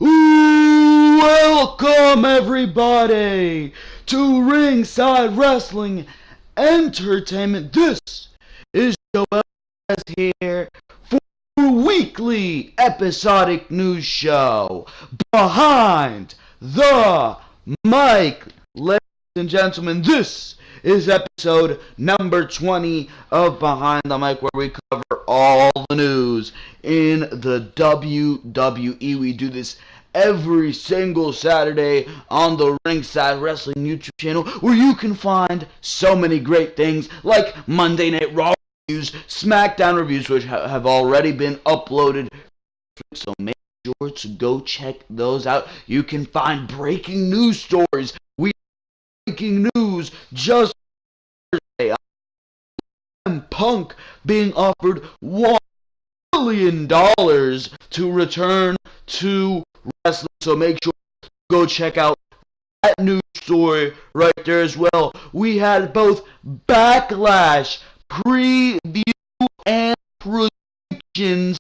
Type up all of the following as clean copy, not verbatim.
Welcome everybody to Ringside Wrestling Entertainment. This is Joel here for a weekly episodic news show, Behind the Mic. Ladies and gentlemen, this is episode number 20 of Behind the Mic, where we cover all the news in the WWE. We do this every single Saturday on the Ringside Wrestling YouTube channel, where you can find so many great things like Monday Night Raw reviews, Smackdown reviews, which have already been uploaded, so make sure to go check those out. You can find breaking news stories. Breaking news just Thursday. Punk being offered $1 million to return to wrestling. So make sure to go check out that news story right there as well. We had both Backlash preview and predictions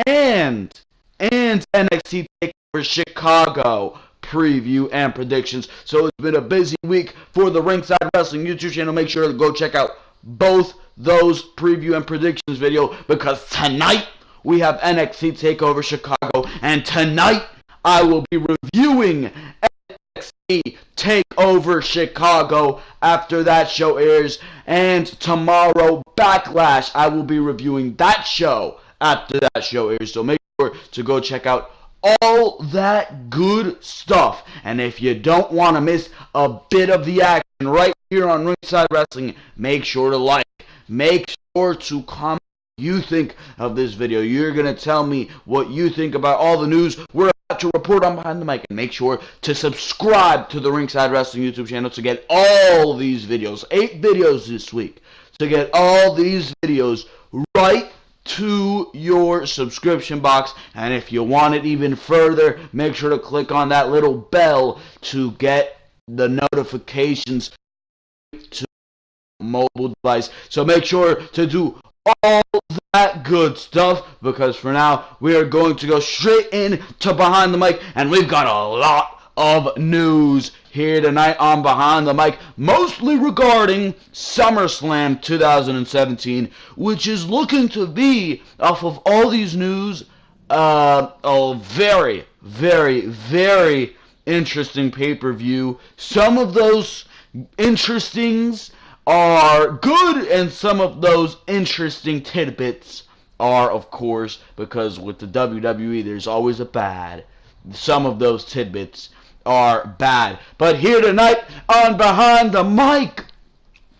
and NXT Takeover Chicago preview and predictions. So it's been a busy week for the Ringside Wrestling YouTube channel. Make sure to go check out both those preview and predictions video, because tonight we have NXT Takeover Chicago, and tonight I will be reviewing NXT Takeover Chicago after that show airs, and tomorrow Backlash, I will be reviewing that show after that show airs. So make sure to go check out all that good stuff. And if you don't want to miss a bit of the action right here on Ringside Wrestling, make sure to like, make sure to comment what you think of this video. You're going to tell me what you think about all the news we're about to report on Behind the Mic. And make sure to subscribe to the Ringside Wrestling YouTube channel to get all these videos, 8 videos this week, to get all these videos right to your subscription box. And if you want it even further, make sure to click on that little bell to get the notifications to mobile device. So make sure to do all that good stuff, because for now we are going to go straight into Behind the Mic, and we've got a lot of news here tonight on Behind the Mic, mostly regarding Summerslam 2017, which is looking to be, off of all these news, a very, very, very interesting pay-per-view. Some of those interestings are good, and some of those interesting tidbits are, of course, because with the WWE there's always a bad. Some of those tidbits are bad. But here tonight on Behind the Mic,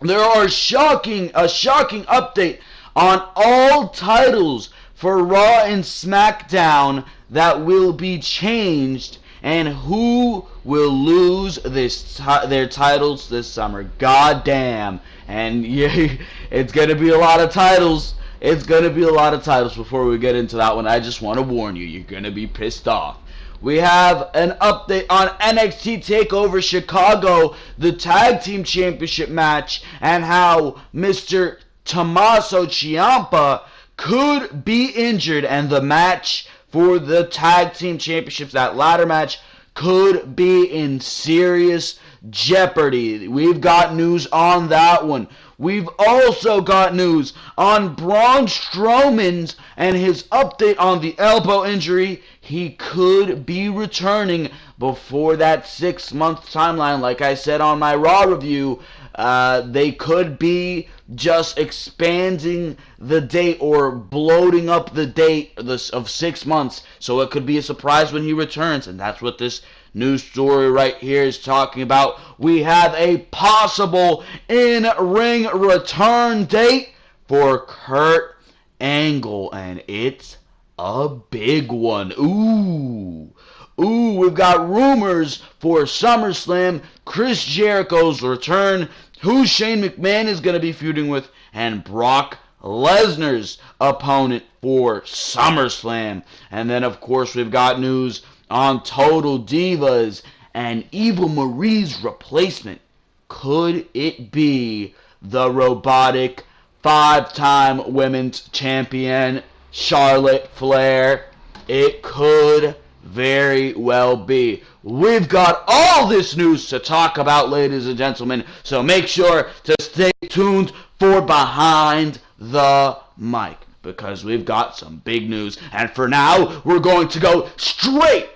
there are a shocking update on all titles for Raw and Smackdown that will be changed, and who will lose their titles this summer. God damn. And yeah, it's going to be a lot of titles. It's going to be a lot of titles. Before we get into that one, I just want to warn you, you're going to be pissed off. We have an update on NXT TakeOver Chicago, the Tag Team Championship match, and how Mr. Tomasso Ciampa could be injured, and the match for the Tag Team Championships, that ladder match, could be in serious jeopardy. We've got news on that one. We've also got news on Braun Strowman's and his update on the elbow injury. He could be returning before that 6-month timeline. Like I said on my Raw review, they could be just expanding the date or bloating up the date of 6 months. So it could be a surprise when he returns. And that's what this news story right here is talking about. We have a possible in-ring return date for Kurt Angle, and it's a big one. Ooh, we've got rumors for SummerSlam, Chris Jericho's return, who Shane McMahon is going to be feuding with, and Brock Lesnar's opponent for SummerSlam. And then, of course, we've got news on Total Divas and Eva Marie's replacement. Could it be the robotic 5-time women's champion Charlotte Flair? It could very well be. We've got all this news to talk about, ladies and gentlemen, so make sure to stay tuned for Behind the Mic, because we've got some big news. And for now, we're going to go straight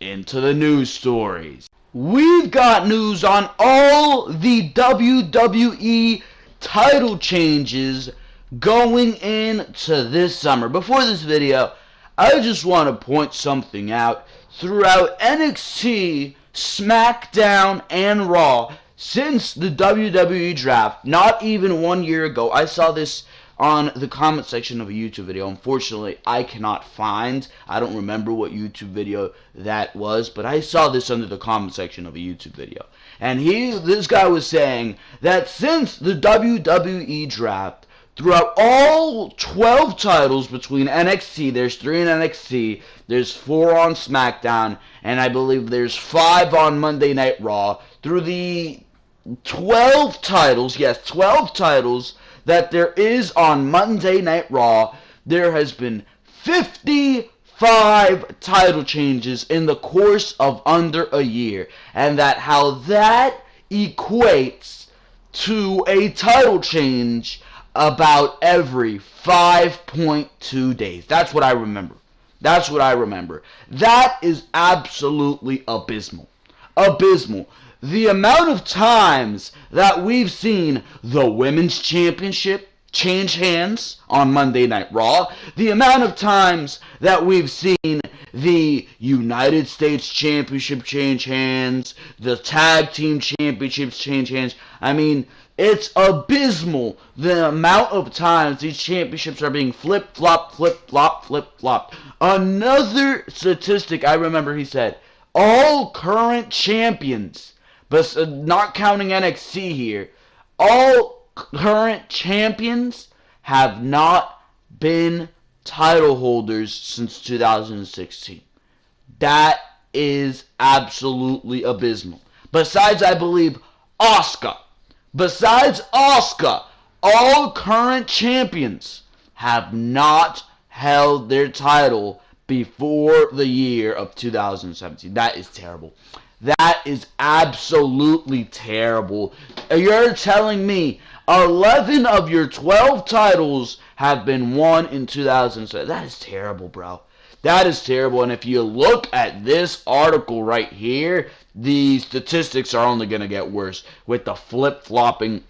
into the news stories. We've got news on all the WWE title changes going into this summer. Before this video, I just want to point something out. Throughout NXT, SmackDown, and Raw, since the WWE draft, not even 1 year ago, I saw this on the comment section of a YouTube video. Unfortunately, I don't remember what YouTube video that was, but I saw this under the comment section of a YouTube video. And this guy was saying that since the WWE draft, throughout all 12 titles between NXT, there's 3 in NXT, there's 4 on SmackDown, and I believe there's 5 on Monday Night Raw. Through the 12 titles, yes, 12 titles that there is on Monday Night Raw, there has been 55 title changes in the course of under a year. And how that equates to a title change about every 5.2 days. That's what I remember. That is absolutely abysmal. The amount of times that we've seen the Women's Championship change hands on Monday Night Raw, the amount of times that we've seen the United States Championship change hands, the Tag Team Championships change hands. I mean, it's abysmal the amount of times these championships are being flip-flop, flip-flop, flip-flop. Another statistic I remember, he said, all current champions, but not counting NXT here, all current champions have not been title holders since 2016. That is absolutely abysmal. Besides, I believe, Asuka. Besides Asuka, all current champions have not held their title before the year of 2017. That is terrible. That is absolutely terrible. You're telling me 11 of your 12 titles have been won in 2007. That is terrible, bro. That is terrible. And if you look at this article right here, the statistics are only going to get worse with the flip-flopping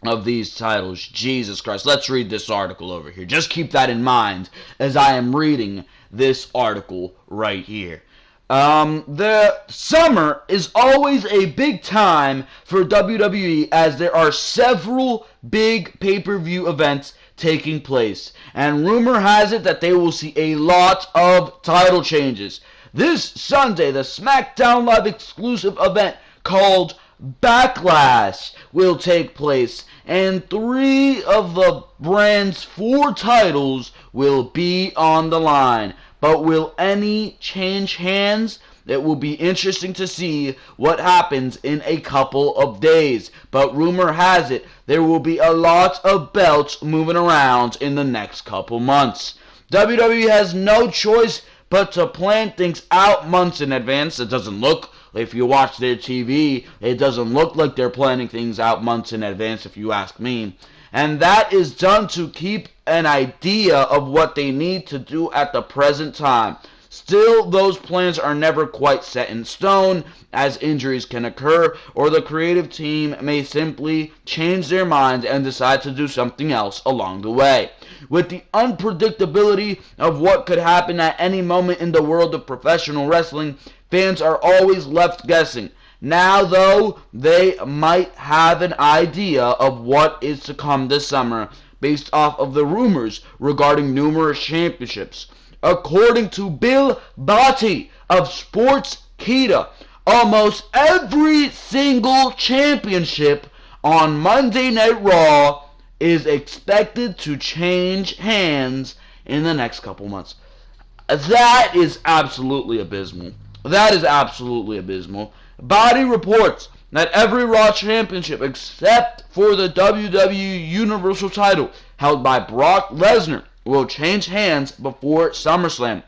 of these titles. Jesus Christ. Let's read this article over here. Just keep that in mind as I am reading this article right here. The summer is always a big time for WWE, as there are several big pay-per-view events taking place, and rumor has it that they will see a lot of title changes. This Sunday, the Smackdown Live exclusive event called Backlash will take place, and 3 of the brand's 4 titles will be on the line. But will any change hands? It will be interesting to see what happens in a couple of days. But rumor has it there will be a lot of belts moving around in the next couple months. WWE has no choice but to plan things out months in advance. It doesn't look, if you watch their TV, it doesn't look like they're planning things out months in advance, if you ask me. And that is done to keep an idea of what they need to do at the present time. Still, those plans are never quite set in stone, as injuries can occur, or the creative team may simply change their minds and decide to do something else along the way. With the unpredictability of what could happen at any moment in the world of professional wrestling, fans are always left guessing. Now, though, they might have an idea of what is to come this summer based off of the rumors regarding numerous championships. According to Bill Botti of Sportskeeda, almost every single championship on Monday Night Raw is expected to change hands in the next couple months. That is absolutely abysmal. Botti reports that every Raw championship except for the WWE Universal title held by Brock Lesnar will change hands before Summerslam.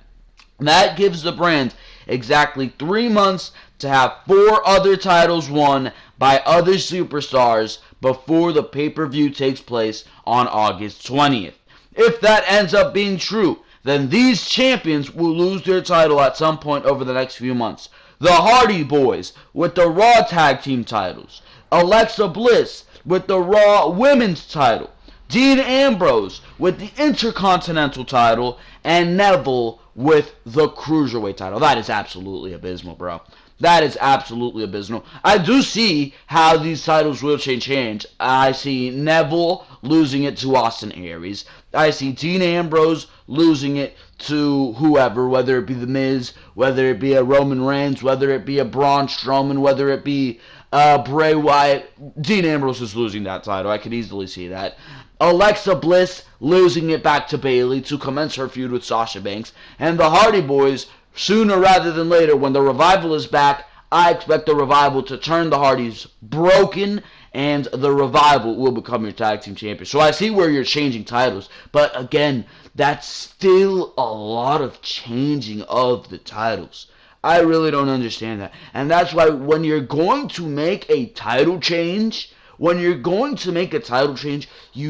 That gives the brand exactly 3 months to have 4 other titles won by other superstars before the pay-per-view takes place on August 20th. If that ends up being true, then these champions will lose their title at some point over the next few months. The Hardy Boys with the Raw Tag Team titles, Alexa Bliss with the Raw Women's title, Dean Ambrose with the Intercontinental title, and Neville with the Cruiserweight title. That is absolutely abysmal, bro. That is absolutely abysmal. I do see how these titles will change hands. I see Neville losing it to Austin Aries. I see Dean Ambrose losing it to whoever, whether it be The Miz, whether it be a Roman Reigns, whether it be a Braun Strowman, whether it be Bray Wyatt. Dean Ambrose is losing that title. I could easily see that. Alexa Bliss losing it back to Bayley to commence her feud with Sasha Banks. And the Hardy Boys, sooner rather than later, when the Revival is back, I expect the Revival to turn the Hardys broken, and the Revival will become your tag team champion. So I see where you're changing titles, but again, that's still a lot of changing of the titles. I really don't understand that. And that's why when you're going to make a title change, you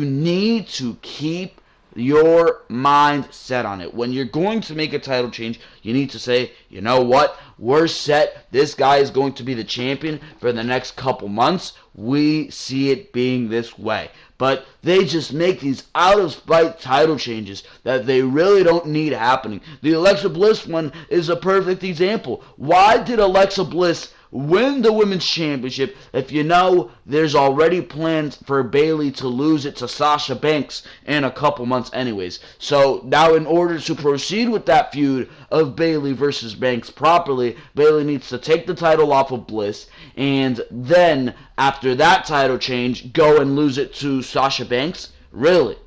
need to keep your mind set on it. When you're going to make a title change, you need to say, you know what, we're set. This guy is going to be the champion for the next couple months. We see it being this way. But they just make these out-of-spite title changes that they really don't need happening. The Alexa Bliss one is a perfect example. Why did Alexa Bliss win the Women's Championship if you know there's already plans for Bayley to lose it to Sasha Banks in a couple months anyways? So now in order to proceed with that feud of Bayley versus Banks properly, Bayley needs to take the title off of Bliss, and then after that title change, go and lose it to Sasha Banks? Really,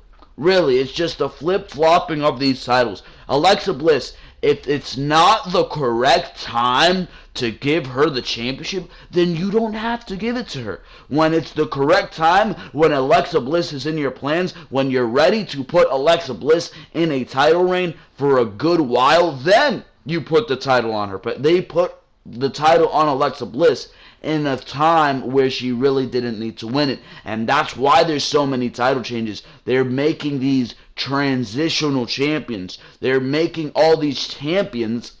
it's just a flip-flopping of these titles. Alexa Bliss, if it's not the correct time to give her the championship, then you don't have to give it to her. When it's the correct time, when Alexa Bliss is in your plans, when you're ready to put Alexa Bliss in a title reign for a good while, then you put the title on her. But they put the title on Alexa Bliss in a time where she really didn't need to win it. And that's why there's so many title changes. They're making these transitional champions. They're making all these champions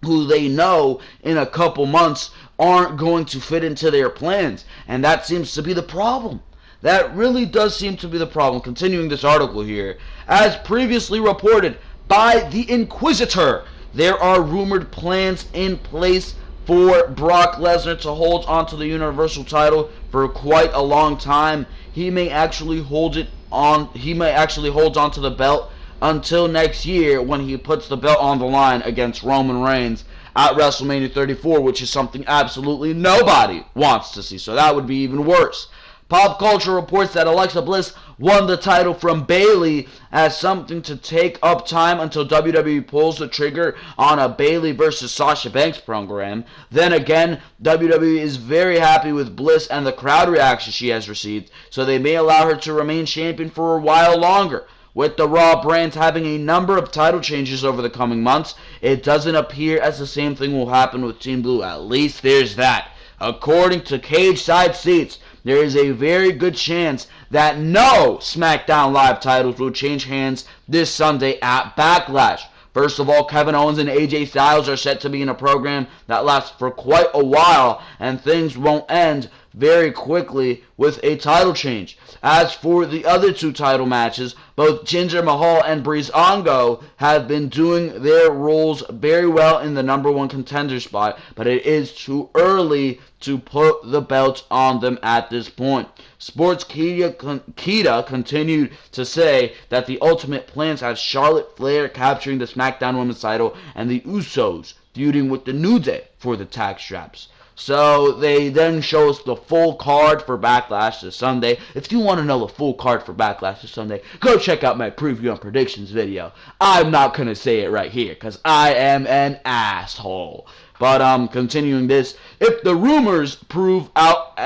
who they know in a couple months aren't going to fit into their plans. And that seems to be the problem. That really does seem to be the problem. Continuing this article here. As previously reported by the Inquisitor, there are rumored plans in place for Brock Lesnar to hold onto the Universal title for quite a long time. He may actually hold on to the belt until next year when he puts the belt on the line against Roman Reigns at WrestleMania 34, which is something absolutely nobody wants to see. So that would be even worse. Pop Culture reports that Alexa Bliss won the title from Bayley as something to take up time until WWE pulls the trigger on a Bayley versus Sasha Banks program. Then again, WWE is very happy with Bliss and the crowd reaction she has received, so they may allow her to remain champion for a while longer. With the Raw brand having a number of title changes over the coming months, it doesn't appear as the same thing will happen with Team Blue. At least there's that. According to Cage Side Seats, there is a very good chance that no SmackDown Live titles will change hands this Sunday at Backlash. First of all, Kevin Owens and AJ Styles are set to be in a program that lasts for quite a while, and things won't end very quickly with a title change. As for the other two title matches, both Jinder Mahal and Breezango have been doing their roles very well in the number one contender spot, but it is too early to put the belts on them at this point. Sportskeeda continued to say that the ultimate plans have Charlotte Flair capturing the SmackDown Women's title and the Usos feuding with the New Day for the tag straps. So they then show us the full card for Backlash this Sunday. If you want to know the full card for Backlash this Sunday, go check out my preview and predictions video. I'm not going to say it right here because I am an asshole. But continuing this, if the rumors prove out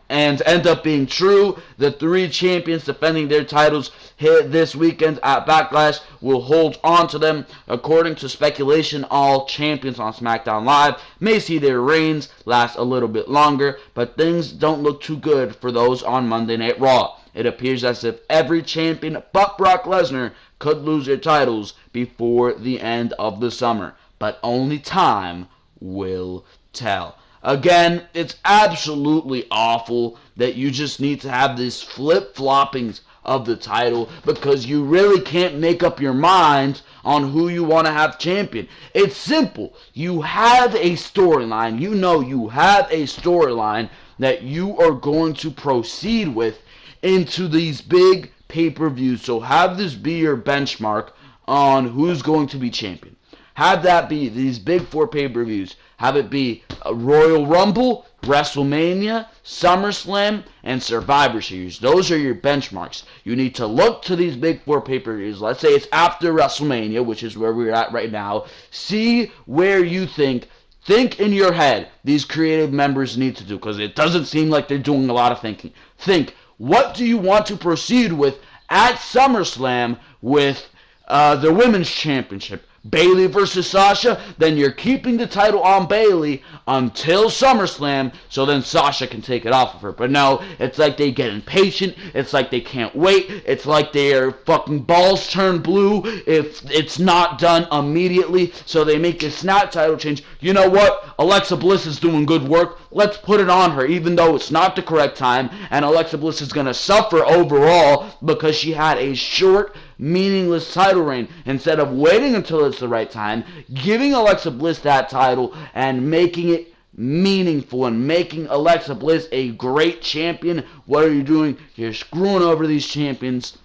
and end up being true. The 3 champions defending their titles hit this weekend at Backlash will hold on to them. According to speculation, all champions on Smackdown Live may see their reigns last a little bit longer, but things don't look too good for those on Monday Night Raw. It appears as if every champion but Brock Lesnar could lose their titles before the end of the summer, but only time will tell. Again, it's absolutely awful that you just need to have these flip-floppings of the title because you really can't make up your mind on who you want to have champion. It's simple. You have a storyline. You know you have a storyline that you are going to proceed with into these big pay-per-views. So have this be your benchmark on who's going to be champion. Have that be these big 4 pay-per-views. Have it be a Royal Rumble, WrestleMania, SummerSlam, and Survivor Series. Those are your benchmarks. You need to look to these big 4 pay-per-views. Let's say it's after WrestleMania, which is where we're at right now. See where you think in your head these creative members need to do, because it doesn't seem like they're doing a lot of thinking. Think, what do you want to proceed with at SummerSlam with the Women's Championship? Bayley versus Sasha, then you're keeping the title on Bayley until SummerSlam, so then Sasha can take it off of her. But no, it's like they get impatient, it's like they can't wait, it's like their fucking balls turn blue if it's not done immediately, so they make a snap title change. You know what? Alexa Bliss is doing good work, let's put it on her, even though it's not the correct time, and Alexa Bliss is going to suffer overall because she had a short, meaningless title reign. Instead of waiting until it's the right time, giving Alexa Bliss that title and making it meaningful and making Alexa Bliss a great champion, what are you doing? You're screwing over these champions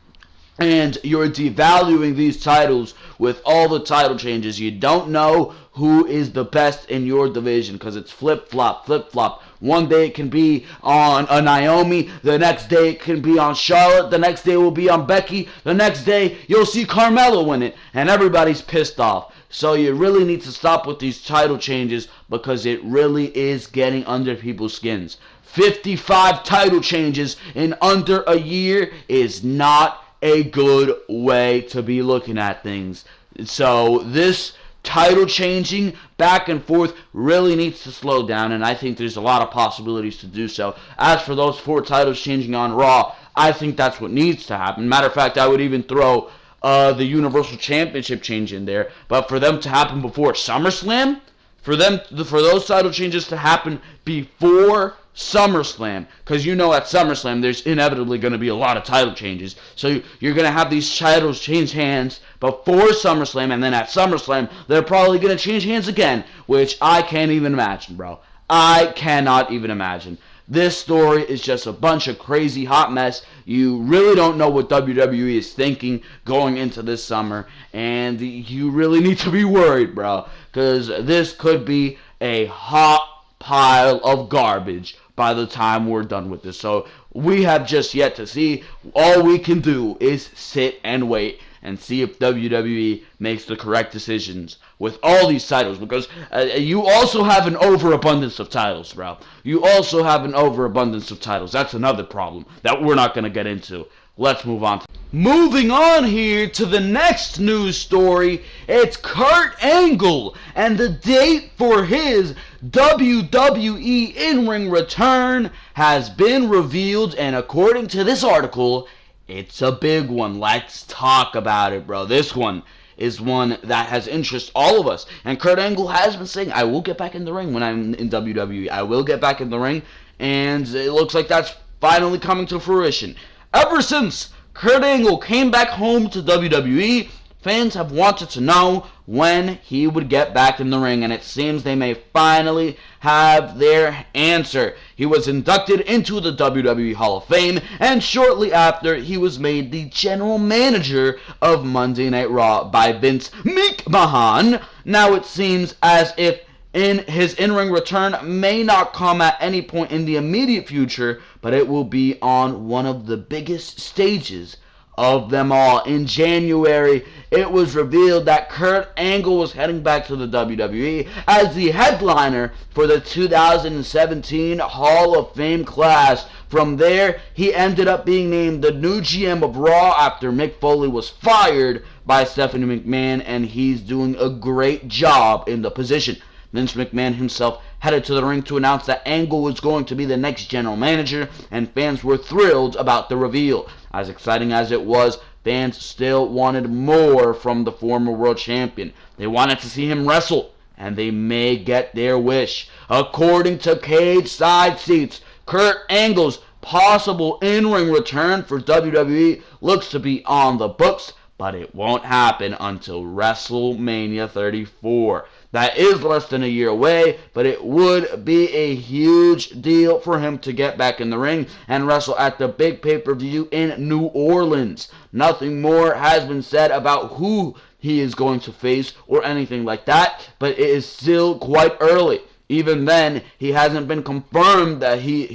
and you're devaluing these titles with all the title changes. You don't know who is the best in your division because it's flip-flop, flip-flop. One day it can be on a Naomi, the next day it can be on Charlotte, the next day will be on Becky, the next day you'll see Carmella win it, and everybody's pissed off. So you really need to stop with these title changes because it really is getting under people's skins. 55 title changes in under a year is not a good way to be looking at things. So this title changing back and forth really needs to slow down, and I think there's a lot of possibilities to do so. As for those 4 titles changing on Raw, I think that's what needs to happen. Matter of fact, I would even throw the Universal Championship change in there, but for them to happen before SummerSlam, for those title changes to happen before SummerSlam, because you know at SummerSlam there's inevitably going to be a lot of title changes, so you're going to have these titles change hands before SummerSlam, and then at SummerSlam they're probably going to change hands again, which I can't even imagine, bro. I cannot even imagine. This story is just a bunch of crazy hot mess. You really don't know what WWE is thinking going into this summer, and you really need to be worried, bro, because this could be a hot pile of garbage by the time we're done with this. So we have just yet to see. All we can do is sit and wait and see if WWE makes the correct decisions with all these titles, because you also have an overabundance of titles, bro. You also have an overabundance of titles. That's another problem that we're not going to get into. Let's move on. Moving on here to the next news story, it's Kurt Angle, and the date for his WWE in-ring return has been revealed, and according to this article, it's a big one. Let's talk about it, bro. This one is one that has interest all of us. And Kurt Angle has been saying, I will get back in the ring when I'm in WWE. I will get back in the ring. And it looks like that's finally coming to fruition. Ever since Kurt Angle came back home to WWE, fans have wanted to know when he would get back in the ring, and it seems they may finally have their answer. He was inducted into the WWE Hall of Fame, and shortly after, he was made the general manager of Monday Night Raw by Vince McMahon. Now it seems as if his in-ring return may not come at any point in the immediate future, but it will be on one of the biggest stages of them all. In January, it was revealed that Kurt Angle was heading back to the WWE as the headliner for the 2017 Hall of Fame class. From there, he ended up being named the new GM of Raw after Mick Foley was fired by Stephanie McMahon, and he's doing a great job in the position. Vince McMahon himself headed to the ring to announce that Angle was going to be the next general manager, and fans were thrilled about the reveal. As exciting as it was, fans still wanted more from the former world champion. They wanted to see him wrestle, and they may get their wish. According to Cage Side Seats, Kurt Angle's possible in-ring return for WWE looks to be on the books, but it won't happen until WrestleMania 34. That is less than a year away, but it would be a huge deal for him to get back in the ring and wrestle at the big pay-per-view in New Orleans. Nothing more has been said about who he is going to face or anything like that, but it is still quite early. Even then, he hasn't been confirmed that he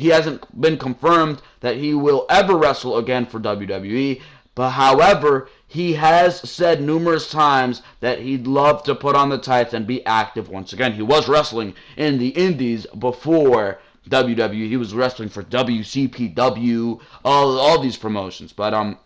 will ever wrestle again for WWE. But however, he has said numerous times that he'd love to put on the tights and be active once again. He was wrestling in the Indies before WWE. He was wrestling for WCPW, all these promotions. But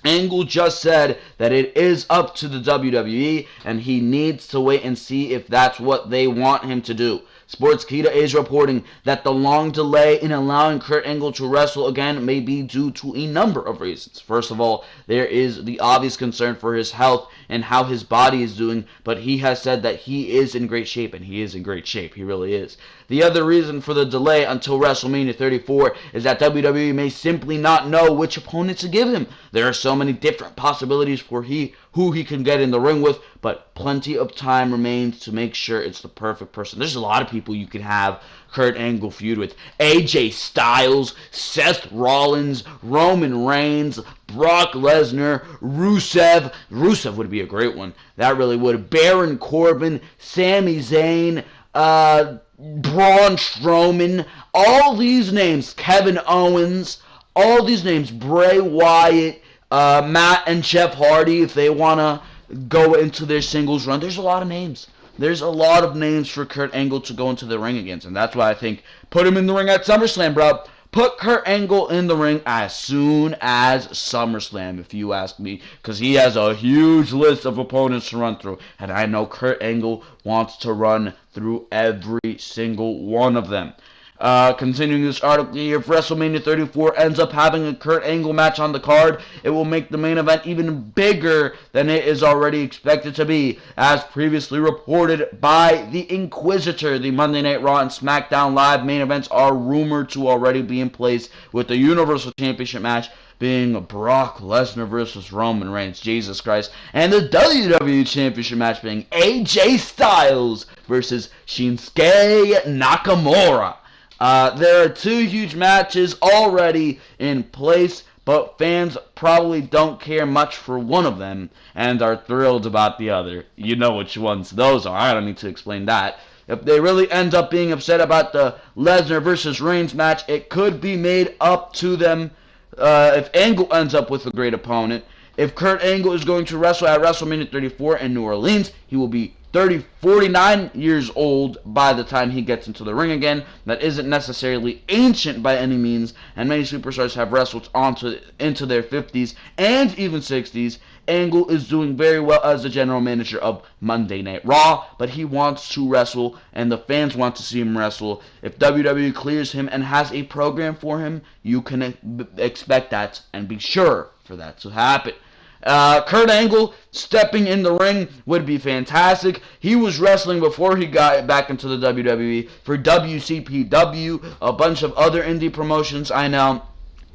Angle just said that it is up to the WWE, and he needs to wait and see if that's what they want him to do. Sportskeeda is reporting that the long delay in allowing Kurt Angle to wrestle again may be due to a number of reasons. First of all, there is the obvious concern for his health and how his body is doing, but he has said that he is in great shape, and he is in great shape. He really is. The other reason for the delay until WrestleMania 34 is that WWE may simply not know which opponent to give him. There are so many different possibilities for who he can get in the ring with, but plenty of time remains to make sure it's the perfect person. There's a lot of people you could have Kurt Angle feud with. AJ Styles, Seth Rollins, Roman Reigns, Brock Lesnar, Rusev. Rusev would be a great one. That really would. Baron Corbin, Sami Zayn, Braun Strowman, all these names, Kevin Owens, all these names, Bray Wyatt, Matt and Jepoardy, if they want to go into their singles run. There's a lot of names. There's a lot of names for Kurt Angle to go into the ring against, and that's why I think put him in the ring at SummerSlam, bro. Put Kurt Angle in the ring as soon as SummerSlam, if you ask me, because he has a huge list of opponents to run through, and I know Kurt Angle wants to run through every single one of them. Continuing this article here, if WrestleMania 34 ends up having a Kurt Angle match on the card, it will make the main event even bigger than it is already expected to be. As previously reported by the Inquisitor, the Monday Night Raw and Smackdown Live main events are rumored to already be in place, with the Universal Championship match being Brock Lesnar versus Roman Reigns, Jesus Christ, and the WWE Championship match being AJ Styles versus Shinsuke Nakamura. There are two huge matches already in place, but fans probably don't care much for one of them and are thrilled about the other. You know which ones those are. I don't need to explain that. If they really end up being upset about the Lesnar versus Reigns match, it could be made up to them if Angle ends up with a great opponent. If Kurt Angle is going to wrestle at WrestleMania 34 in New Orleans, he will be 49 years old by the time he gets into the ring again. That isn't necessarily ancient by any means, and many superstars have wrestled into their 50s and even 60s. Angle is doing very well as the general manager of Monday Night Raw, but he wants to wrestle, and the fans want to see him wrestle. If WWE clears him and has a program for him, you can expect that and be sure for that to happen. Kurt Angle stepping in the ring would be fantastic. He was wrestling before he got back into the WWE for WCPW, a bunch of other indie promotions I know,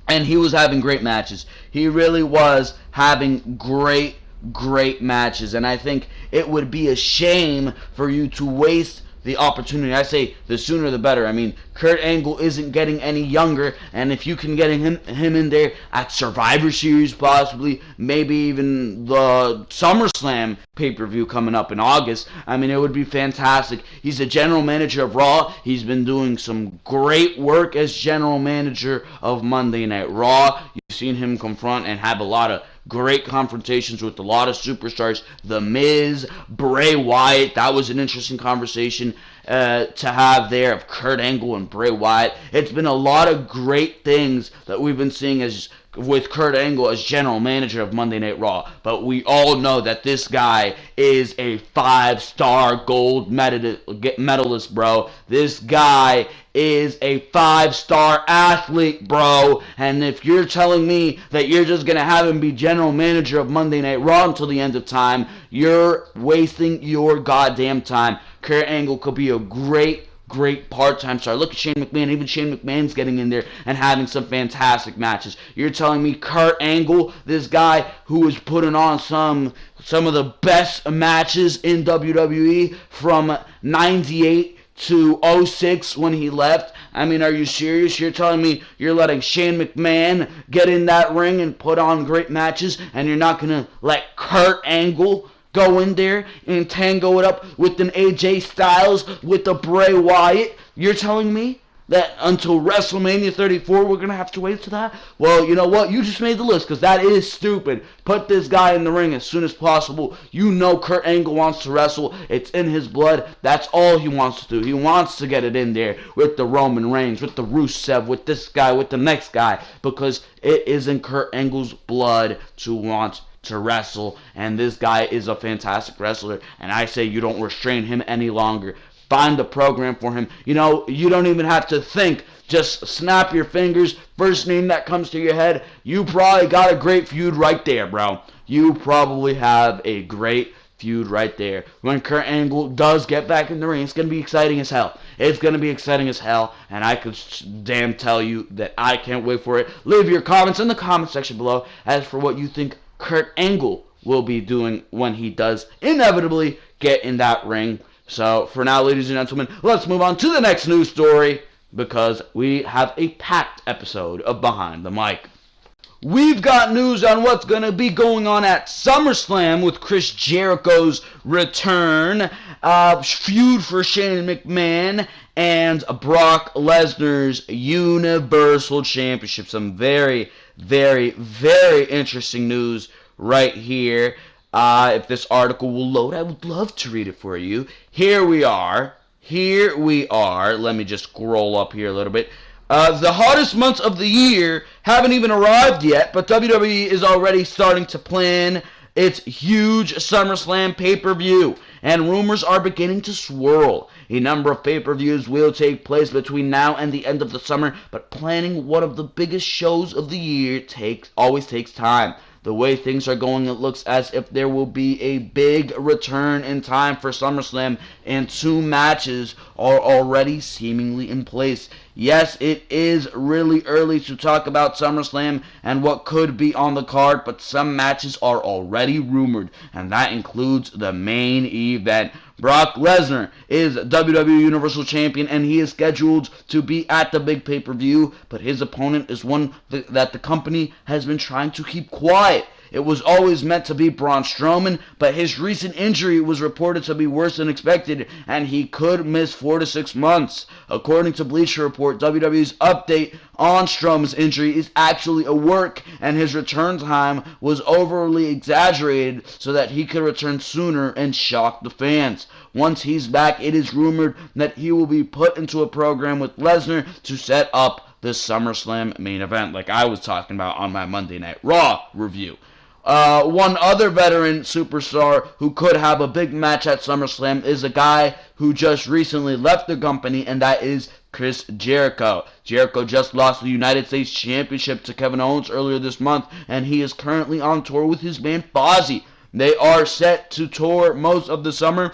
and he was having great matches. He really was having great matches, and I think it would be a shame for you to waste the opportunity. I say the sooner the better. I mean, Kurt Angle isn't getting any younger, and if you can get him in there at Survivor Series, possibly, maybe even the SummerSlam pay-per-view coming up in August, I mean, it would be fantastic. He's the general manager of Raw. He's been doing some great work as general manager of Monday Night Raw. You've seen him confront and have a lot of great confrontations with a lot of superstars. The Miz, Bray Wyatt, that was an interesting conversation to have there of Kurt Angle and Bray Wyatt. It's been a lot of great things that we've been seeing as with Kurt Angle as general manager of Monday Night Raw. But we all know that this guy is a 5-star gold medalist, bro. This guy is a 5-star athlete, bro. And if you're telling me that you're just going to have him be general manager of Monday Night Raw until the end of time, you're wasting your goddamn time. Kurt Angle could be a great part-time star. Look at Shane McMahon. Even Shane McMahon's getting in there and having some fantastic matches. You're telling me Kurt Angle, this guy who is putting on some of the best matches in WWE from 98 to 06 when he left? I mean, are you serious? You're telling me you're letting Shane McMahon get in that ring and put on great matches, and you're not going to let Kurt Angle go in there and tango it up with an AJ Styles, with the Bray Wyatt? You're telling me that until WrestleMania 34 we're going to have to wait to that? Well, you know what? You just made the list, because that is stupid. Put this guy in the ring as soon as possible. You know Kurt Angle wants to wrestle. It's in his blood. That's all he wants to do. He wants to get it in there with the Roman Reigns, with the Rusev, with this guy, with the next guy, because it is in Kurt Angle's blood to want to wrestle, and this guy is a fantastic wrestler, and I say you don't restrain him any longer. Find the program for him. You know, you don't even have to think. Just snap your fingers. First name that comes to your head. You probably got a great feud right there, bro. You probably have a great feud right there. When Kurt Angle does get back in the ring, it's going to be exciting as hell. It's going to be exciting as hell, and I could damn tell you that I can't wait for it. Leave your comments in the comment section below as for what you think Kurt Angle will be doing when he does inevitably get in that ring. So, for now, ladies and gentlemen, let's move on to the next news story, because we have a packed episode of Behind the Mic. We've got news on what's going to be going on at Summerslam with Chris Jericho's return, feud for Shane McMahon, and Brock Lesnar's Universal Championship. Some very, very, very interesting news right here. If this article will load, I would love to read it for you. Here we are. Let me just scroll up here a little bit. The hottest months of the year haven't even arrived yet, but WWE is already starting to plan its huge SummerSlam pay-per-view, and rumors are beginning to swirl. A number of pay-per-views will take place between now and the end of the summer, but planning one of the biggest shows of the year always takes time. The way things are going, it looks as if there will be a big return in time for SummerSlam, and 2 matches are already seemingly in place. Yes, it is really early to talk about SummerSlam and what could be on the card, but some matches are already rumored, and that includes the main event. Brock Lesnar is WWE Universal Champion, and he is scheduled to be at the big pay-per-view, but his opponent is one that the company has been trying to keep quiet. It was always meant to be Braun Strowman, but his recent injury was reported to be worse than expected, and he could miss 4 to 6 months. According to Bleacher Report, WWE's update on Strowman's injury is actually a work, and his return time was overly exaggerated so that he could return sooner and shock the fans. Once he's back, it is rumored that he will be put into a program with Lesnar to set up the SummerSlam main event, like I was talking about on my Monday Night Raw review. One other veteran superstar who could have a big match at SummerSlam is a guy who just recently left the company, and that is Chris Jericho. Jericho just lost the United States Championship to Kevin Owens earlier this month, and he is currently on tour with his band Fozzy. They are set to tour most of the summer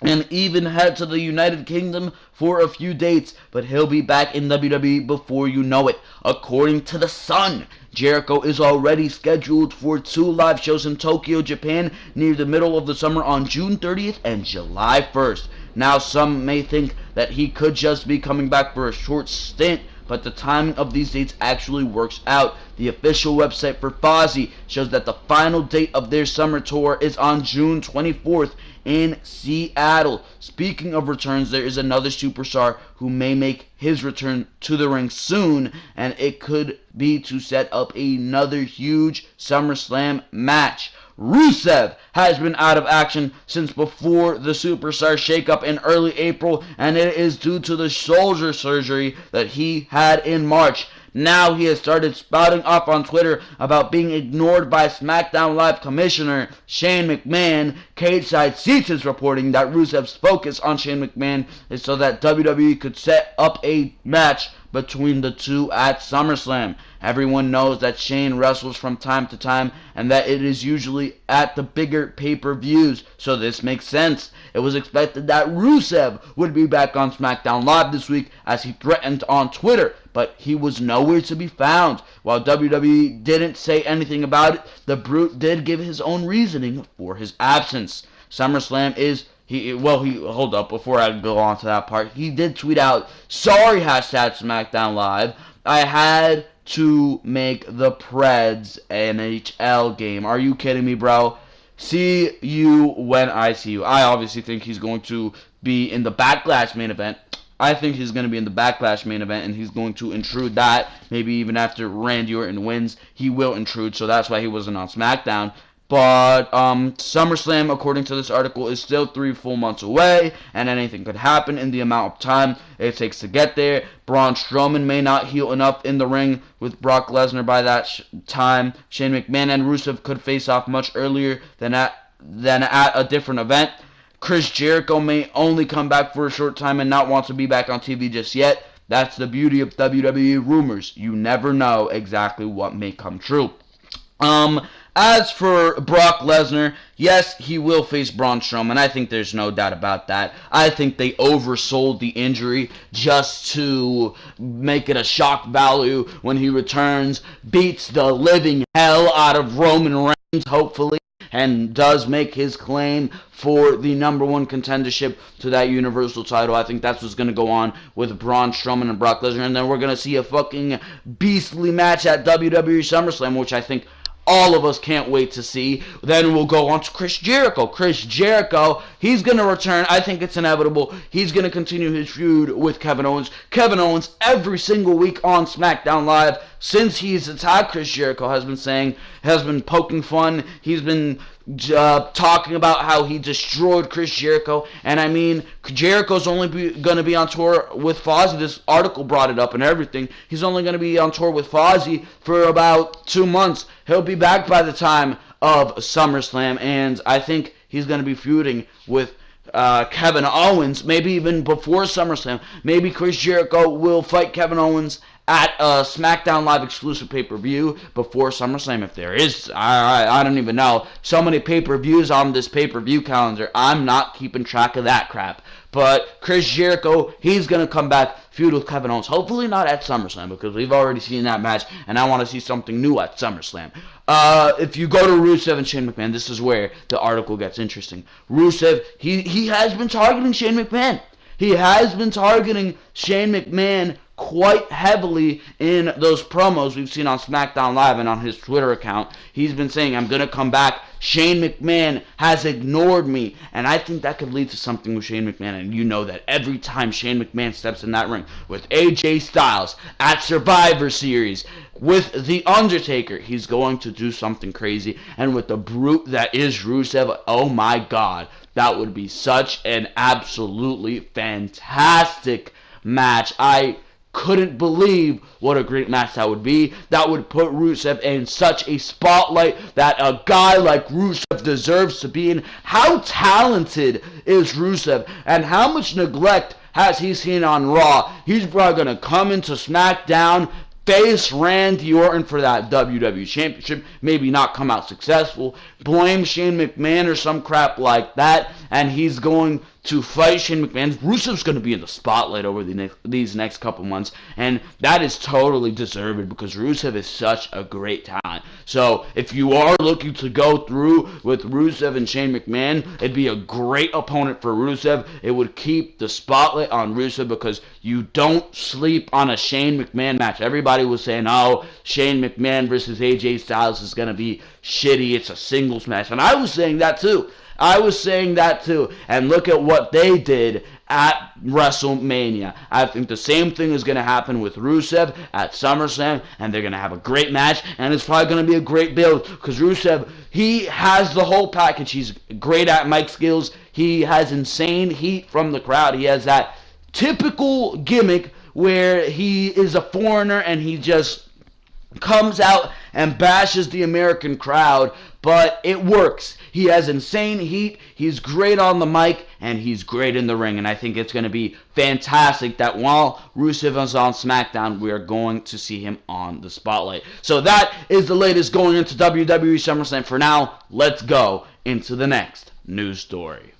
and even head to the United Kingdom for a few dates, but he'll be back in WWE before you know it. According to The Sun, Jericho is already scheduled for 2 live shows in Tokyo, Japan, near the middle of the summer on June 30th and July 1st. Now, some may think that he could just be coming back for a short stint, but the timing of these dates actually works out. The official website for Fozzy shows that the final date of their summer tour is on June 24th in Seattle. Speaking of returns, there is another superstar who may make his return to the ring soon, and it could be to set up another huge Summerslam match. Rusev has been out of action since before the Superstar shakeup in early April, and it is due to the shoulder surgery that he had in March. Now he has started spouting off on Twitter about being ignored by SmackDown Live Commissioner Shane McMahon. Cage Side Seats is reporting that Rusev's focus on Shane McMahon is so that WWE could set up a match between the two at SummerSlam. Everyone knows that Shane wrestles from time to time and that it is usually at the bigger pay-per-views, so this makes sense. It was expected that Rusev would be back on SmackDown Live this week as he threatened on Twitter, but he was nowhere to be found. While WWE didn't say anything about it, the Brute did give his own reasoning for his absence. SummerSlam is hold up, before I go on to that part, he did tweet out, "Sorry, #SmackDown Live, I had to make the Preds NHL game." Are you kidding me, bro? See you when I see you. I obviously think he's going to be in the Backlash main event. I think he's going to be in the Backlash main event, and he's going to intrude that. Maybe even after Randy Orton wins, he will intrude, so that's why he wasn't on SmackDown. But SummerSlam, according to this article, is still 3 full months away, and anything could happen in the amount of time it takes to get there. Braun Strowman may not heal enough in the ring with Brock Lesnar by that time. Shane McMahon and Rusev could face off much earlier than at a different event. Chris Jericho may only come back for a short time and not want to be back on TV just yet. That's the beauty of WWE rumors. You never know exactly what may come true. As for Brock Lesnar, yes, he will face Braun Strowman. I think there's no doubt about that. I think they oversold the injury just to make it a shock value when he returns, beats the living hell out of Roman Reigns, hopefully, and does make his claim for the number one contendership to that Universal title. I think that's what's going to go on with Braun Strowman and Brock Lesnar, and then we're going to see a fucking beastly match at WWE SummerSlam, which I think all of us can't wait to see. Then we'll go on to Chris Jericho. Chris Jericho, he's going to return. I think it's inevitable. He's going to continue his feud with Kevin Owens. Kevin Owens, every single week on SmackDown Live, since he's attacked Chris Jericho, has been poking fun. He's been talking about how he destroyed Chris Jericho. And I mean, Jericho's only going to be on tour with Fozzy. This article brought it up and everything. He's only going to be on tour with Fozzy for about 2 months. He'll be back by the time of SummerSlam, and I think he's going to be feuding with Kevin Owens, maybe even before SummerSlam. Maybe Chris Jericho will fight Kevin Owens at a SmackDown Live exclusive pay-per-view before SummerSlam, if there is. I don't even know. So many pay-per-views on this pay-per-view calendar. I'm not keeping track of that crap. But Chris Jericho, he's going to come back, feud with Kevin Owens. Hopefully not at SummerSlam, because we've already seen that match, and I want to see something new at SummerSlam. If you go to Rusev and Shane McMahon, this is where the article gets interesting. Rusev, he has been targeting Shane McMahon. He has been targeting Shane McMahon quite heavily in those promos we've seen on SmackDown Live and on his Twitter account. He's been saying, "I'm going to come back. Shane McMahon has ignored me." And I think that could lead to something with Shane McMahon. And you know that every time Shane McMahon steps in that ring with AJ Styles at Survivor Series, with The Undertaker, he's going to do something crazy. And with the brute that is Rusev, oh my God, that would be such an absolutely fantastic match. I couldn't believe what a great match that would be. That would put Rusev in such a spotlight that a guy like Rusev deserves to be in. How talented is Rusev, and how much neglect has he seen on Raw? He's probably going to come into SmackDown, face Randy Orton for that WWE Championship, maybe not come out successful, blame Shane McMahon or some crap like that, and he's going to fight Shane McMahon. Rusev's going to be in the spotlight over these next couple months, and that is totally deserved because Rusev is such a great talent. So if you are looking to go through with Rusev and Shane McMahon, it'd be a great opponent for Rusev. It would keep the spotlight on Rusev because you don't sleep on a Shane McMahon match. Everybody was saying, oh, Shane McMahon versus AJ Styles is going to be shitty. It's a singles match. And I was saying that too. And look at what they did at WrestleMania. I think the same thing is going to happen with Rusev at Summerslam, and they're going to have a great match, and it's probably going to be a great build, because Rusev, he has the whole package. He's great at mic skills. He has insane heat from the crowd. He has that typical gimmick where he is a foreigner and he just comes out and bashes the American crowd, but it works. He has insane heat, he's great on the mic, and he's great in the ring, and I think it's going to be fantastic that while Rusev is on SmackDown, we are going to see him on the spotlight. So that is the latest going into WWE SummerSlam. For now, let's go into the next news story.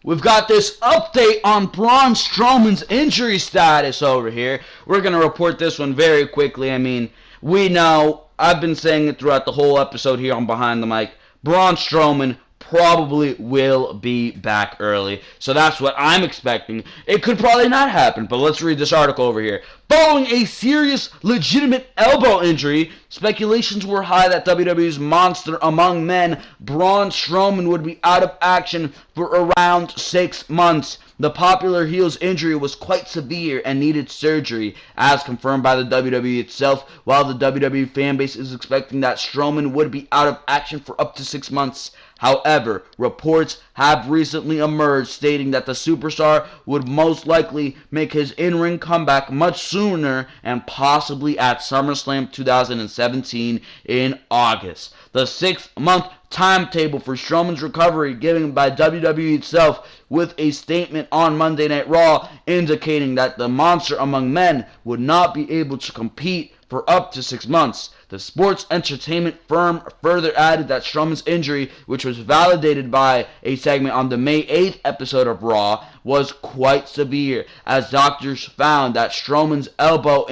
We've got this update on Braun Strowman's injury status over here. We're going to report this one very quickly. I mean, we know, I've been saying it throughout the whole episode here on Behind the Mic, Braun Strowman probably will be back early. So that's what I'm expecting. It could probably not happen, but let's read this article over here. Following a serious, legitimate elbow injury, speculations were high that WWE's monster among men, Braun Strowman, would be out of action for around 6 months. The popular heel's injury was quite severe and needed surgery, as confirmed by the WWE itself, while the WWE fanbase is expecting that Strowman would be out of action for up to 6 months. However, reports have recently emerged stating that the superstar would most likely make his in-ring comeback much sooner and possibly at SummerSlam 2017 in August. The 6-month timetable for Strowman's recovery given by WWE itself, with a statement on Monday Night Raw indicating that the monster among men would not be able to compete for up to 6 months. The sports entertainment firm further added that Strowman's injury, which was validated by a segment on the May 8th episode of Raw, was quite severe, as doctors found that Strowman's elbow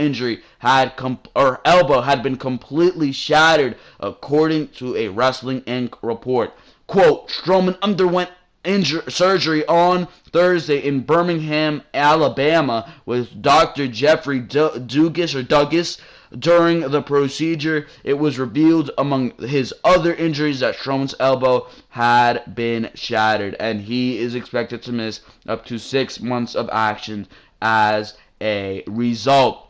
had been completely shattered, according to a Wrestling Inc. report. Quote, Strowman underwent surgery on Thursday in Birmingham, Alabama, with Dr. Jeffrey Douglas. During the procedure, it was revealed among his other injuries that Strowman's elbow had been shattered, and he is expected to miss up to 6 months of action as a result.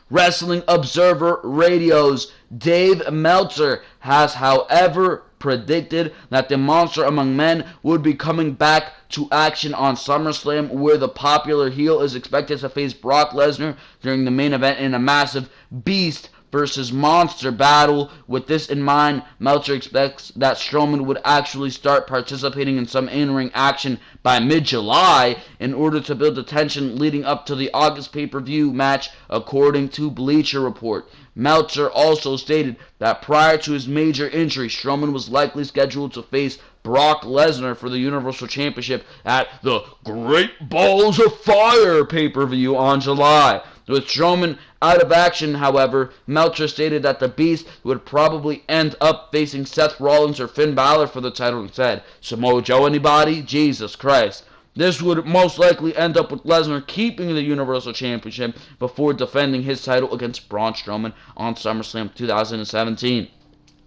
Wrestling Observer Radio's Dave Meltzer has, however, predicted that the monster among men would be coming back to action on SummerSlam, where the popular heel is expected to face Brock Lesnar during the main event in a massive beast versus monster battle. With this in mind, Meltzer expects that Strowman would actually start participating in some in-ring action by mid-July in order to build the tension leading up to the August pay-per-view match, according to Bleacher Report. Meltzer also stated that prior to his major injury, Strowman was likely scheduled to face Brock Lesnar for the Universal Championship at the Great Balls of Fire pay-per-view on July. With Strowman out of action, however, Meltzer stated that the Beast would probably end up facing Seth Rollins or Finn Balor for the title instead. Samoa Joe, anybody? Jesus Christ. This would most likely end up with Lesnar keeping the Universal Championship before defending his title against Braun Strowman on SummerSlam 2017.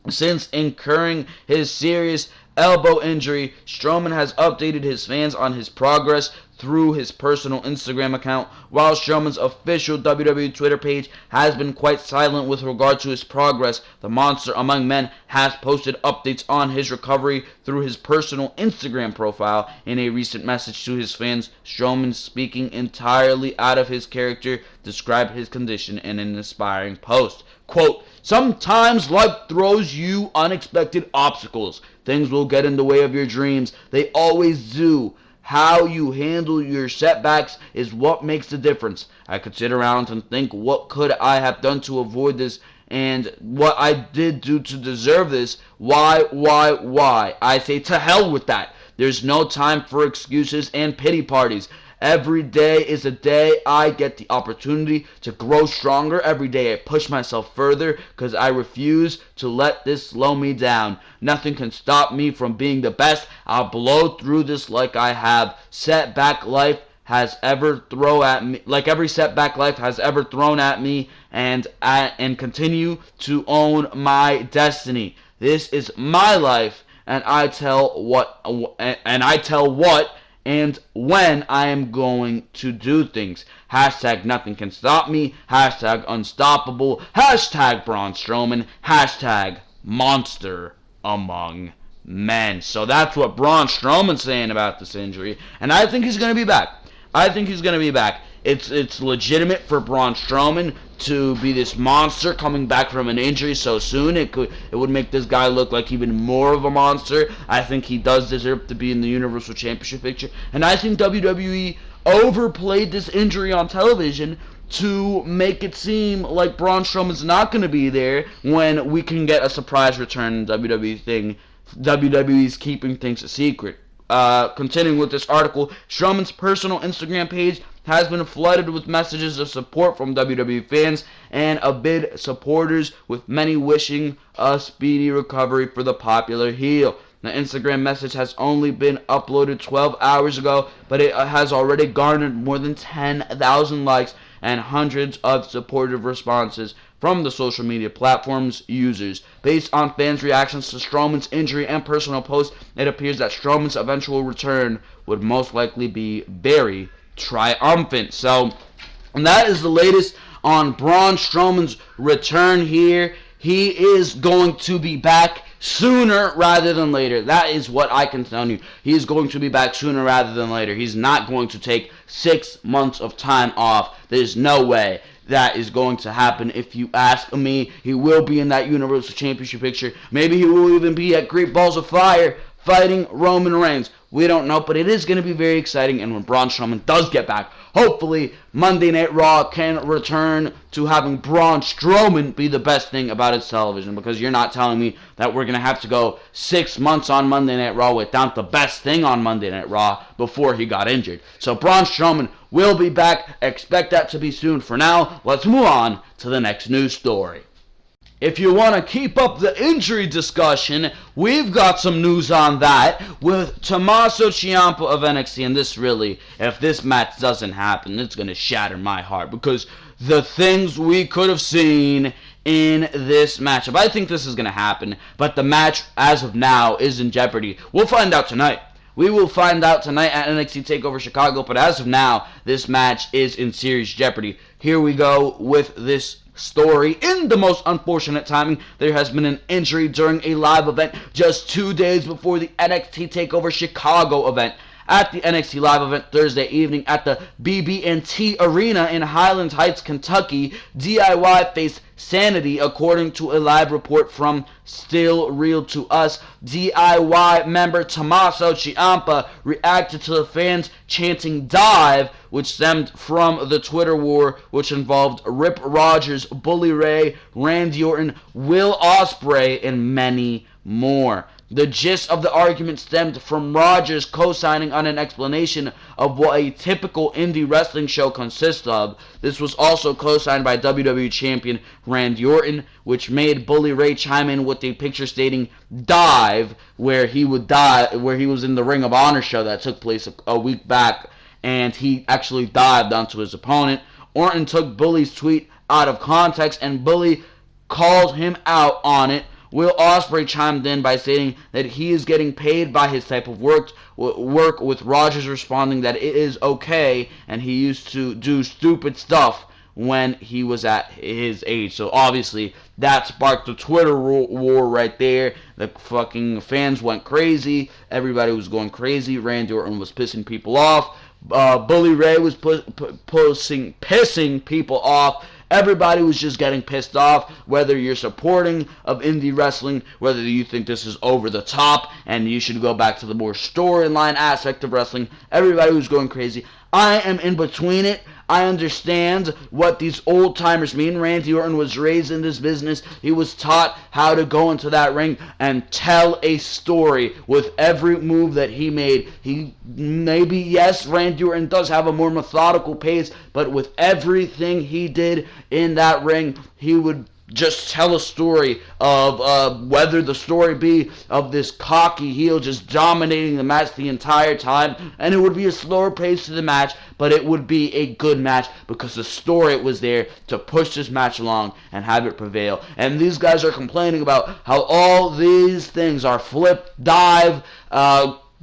Since incurring his serious elbow injury, Strowman has updated his fans on his progress through his personal Instagram account, while Strowman's official WWE Twitter page has been quite silent with regard to his progress. The monster among men has posted updates on his recovery through his personal Instagram profile. In a recent message to his fans, Strowman, speaking entirely out of his character, described his condition in an inspiring post. Quote, sometimes life throws you unexpected obstacles. Things will get in the way of your dreams. They always do. How you handle your setbacks is what makes the difference. I could sit around and think, what could I have done to avoid this, and what I did do to deserve this? Why? I say to hell with that. There's no time for excuses and pity parties. Every day is a day I get the opportunity to grow stronger. Every day I push myself further because I refuse to let this slow me down. Nothing can stop me from being the best. I'll blow through this like I have. Setback life has ever thrown at me, like every setback life has ever thrown at me, and continue to own my destiny. This is my life, and I tell what and when I am going to do things. Hashtag nothing can stop me. Hashtag unstoppable. Hashtag Braun Strowman. Hashtag monster among men. So that's what Braun Strowman's saying about this injury. And I think he's going to be back. It's legitimate for Braun Strowman to be this monster coming back from an injury so soon. It would make this guy look like even more of a monster. I think he does deserve to be in the Universal Championship picture. And I think WWE overplayed this injury on television to make it seem like Braun Strowman's not going to be there when we can get a surprise return in WWE thing. WWE's keeping things a secret. Continuing with this article, Strowman's personal Instagram page has been flooded with messages of support from WWE fans and Abid supporters, with many wishing a speedy recovery for the popular heel. The Instagram message has only been uploaded 12 hours ago, but it has already garnered more than 10,000 likes and hundreds of supportive responses from the social media platform's users. Based on fans' reactions to Strowman's injury and personal posts, it appears that Strowman's eventual return would most likely be very triumphant. So, and that is the latest on Braun Strowman's return here. He is going to be back sooner rather than later. That is what I can tell you. He is going to be back sooner rather than later. He's not going to take 6 months of time off. There's no way that is going to happen. If you ask me, he will be in that Universal Championship picture. Maybe he will even be at Great Balls of Fire fighting Roman Reigns. We don't know, but it is going to be very exciting. And when Braun Strowman does get back, hopefully Monday Night Raw can return to having Braun Strowman be the best thing about its television, because you're not telling me that we're going to have to go 6 months on Monday Night Raw without the best thing on Monday Night Raw before he got injured. So Braun Strowman will be back. Expect that to be soon. For now, let's move on to the next news story. If you want to keep up the injury discussion, we've got some news on that with Tomasso Ciampa of NXT. And this really, if this match doesn't happen, it's going to shatter my heart, because the things we could have seen in this matchup. I think this is going to happen, but the match as of now is in jeopardy. We'll find out tonight. We will find out tonight at NXT Takeover Chicago, but as of now, this match is in serious jeopardy. Here we go with this story. In the most unfortunate timing, there has been an injury during a live event just 2 days before the NXT Takeover Chicago event. At the NXT Live event Thursday evening at the BB&T Arena in Highland Heights, Kentucky, DIY faced sanity. According to a live report from Still Real to Us, DIY member Tomasso Ciampa reacted to the fans chanting "dive," which stemmed from the Twitter war, which involved Rip Rogers, Bully Ray, Randy Orton, Will Ospreay, and many more. The gist of the argument stemmed from Rogers co-signing on an explanation of what a typical indie wrestling show consists of. This was also co-signed by WWE Champion Randy Orton, which made Bully Ray chime in with a picture stating "dive," where he was in the Ring of Honor show that took place a week back, and he actually dived onto his opponent. Orton took Bully's tweet out of context, and Bully called him out on it. Will Ospreay chimed in by stating that he is getting paid by his type of work, with Rogers responding that it is okay and he used to do stupid stuff when he was at his age. So obviously that sparked the Twitter war right there. The fucking fans went crazy. Everybody was going crazy. Randy Orton was pissing people off. Bully Ray was pissing people off. Everybody was just getting pissed off, whether you're supporting of indie wrestling, whether you think this is over the top and you should go back to the more storyline aspect of wrestling. Everybody was going crazy. I am in between it. I understand what these old timers mean. Randy Orton was raised in this business. He was taught how to go into that ring and tell a story with every move that he made. Yes, Randy Orton does have a more methodical pace, but with everything he did in that ring, he would just tell a story of whether the story be of this cocky heel just dominating the match the entire time, and it would be a slower pace to the match, but it would be a good match because the story was there to push this match along and have it prevail. And these guys are complaining about how all these things are flip, dive,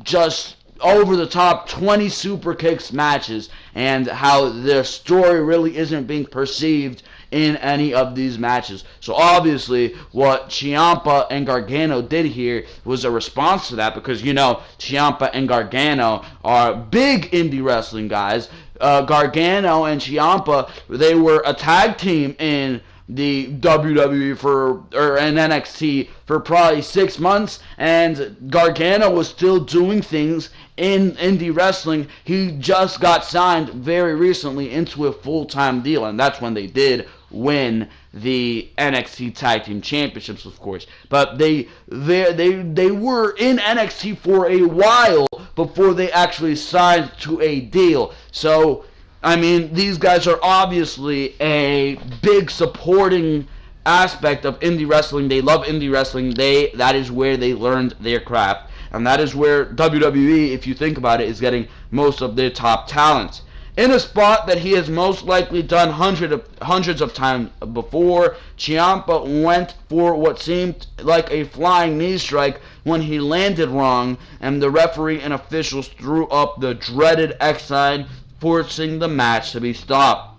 just over the top 20 super kicks matches, and how their story really isn't being perceived in any of these matches. So obviously what Ciampa and Gargano did here was a response to that, because Ciampa and Gargano are big indie wrestling guys. Gargano and Ciampa, they were a tag team in the WWE or NXT for probably 6 months, and Gargano was still doing things in indie wrestling. He just got signed very recently into a full-time deal, and that's when they did win the NXT Tag Team Championships, of course. But they were in NXT for a while before they actually signed to a deal. So, I mean, these guys are obviously a big supporting aspect of indie wrestling. They love indie wrestling. That is where they learned their craft. And that is where WWE, if you think about it, is getting most of their top talent. In a spot that he has most likely done hundreds of times before, Ciampa went for what seemed like a flying knee strike when he landed wrong, and the referee and officials threw up the dreaded X sign, forcing the match to be stopped.